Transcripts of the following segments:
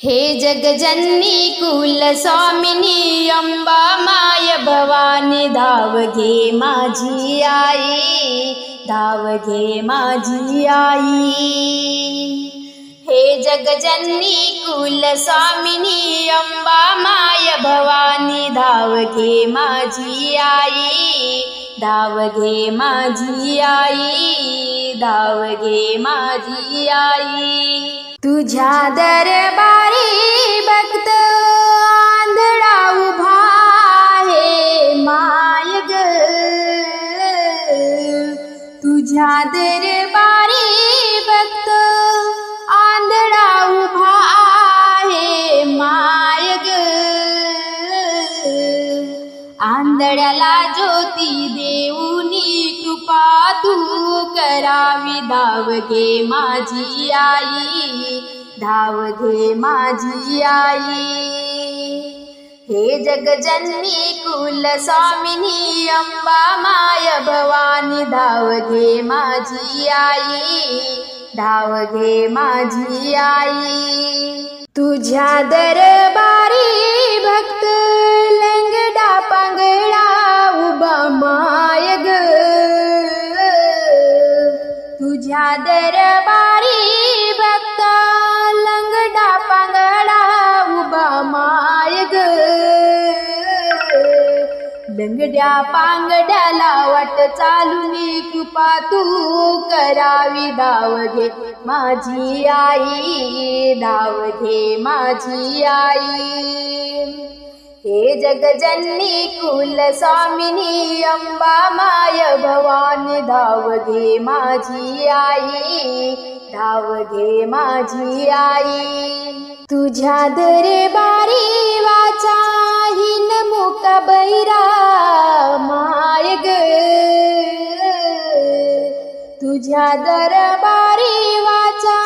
हे जगजननी कुल स्वामिनी अंबा माय भवानी, धाव घे माझी आई, धाव घे माझी आई। हे जगजननी कुल स्वामिनी अंबा माय भवानी, धाव घे माझी आई, धाव घे माझी आई, धाव घे माझी आई। तुझ्या दरबारी भक्त आंधळा उभा आहे माय ग, तुझ्या दरबारी भक्त आंधळा उभा आहे माय ग। आंधळ्याला ज्योती देऊनी कृपा तू करावी, धाव घे माझी आई, धाव घे माझी आई। हे जगजननी कुल स्वामिनी अंबा माय भवानी, धाव घे माझी आई, धाव घे माझी आई। तुझ्या दरबारी भक्त लंगडा पांगळा उभा माय ग, तुझ्या दरबारी भक्त लंगडा पांगळा उभा माय ग। लंगड्या पांगड्याला वाट चालूनी कृपा तू करावी, धाव घे माझी आई, धाव घे माझी आई। हे जगजननी कुल स्वामिनी अंबा माय भवानी, धाव घे माझी आई, धाव घे माझी आई। तुझ्या दरबारी वाचा हिन मुक बैरा माय ग, तुझ्या दरबारी वाचा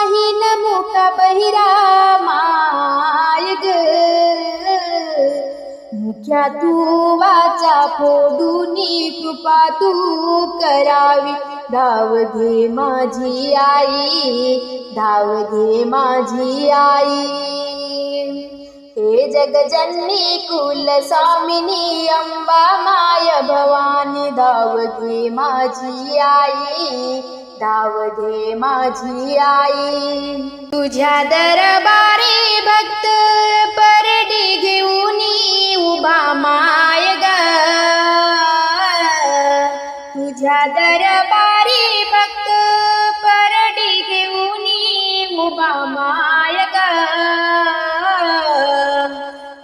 हिन मुक बैरा माय ग। मुख्या तू वाचा फोडूनी कृपा तू करावी, धाव घे माझी आई, धाव घे माझी आई। हे जगजननी कुल स्वामिनी अंबा माय भवानी, धाव घे माझी आई, धाव घे माझी आई। तुझ्या दरबारी भक्त परडी घेऊनी उभा माय ग, तुझ्या दरबारी भक्त परडी घेऊनी उभा माय ग।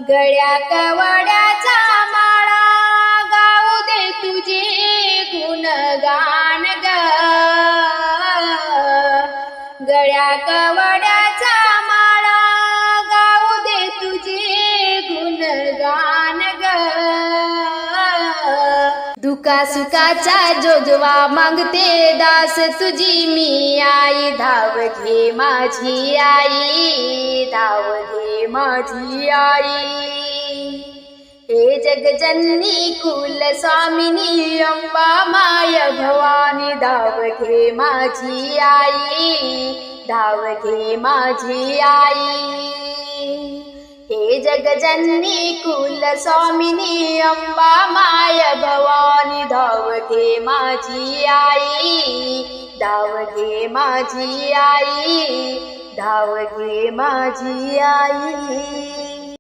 गळ्या कवड्याचा माळा गाऊ दे तुझे गुणगान ग, गळ्या कवड्याचा माळा गाऊ दे तुझे गुणगान ग। दुखा सुखाचा जोगवा मागते दास तुझी मी आई, धाव घे माझी आई, धाव घे माझी आई। हे जगजननी कुल स्वामिनी अंबा माय भवानी, धाव घे माझी आई, धाव घे माझी आई। हे जगजननी कुल स्वामिनी अंबा माय भवानी, धाव घे माझी आई, धाव घे माझी आई, धाव घे माझी आई।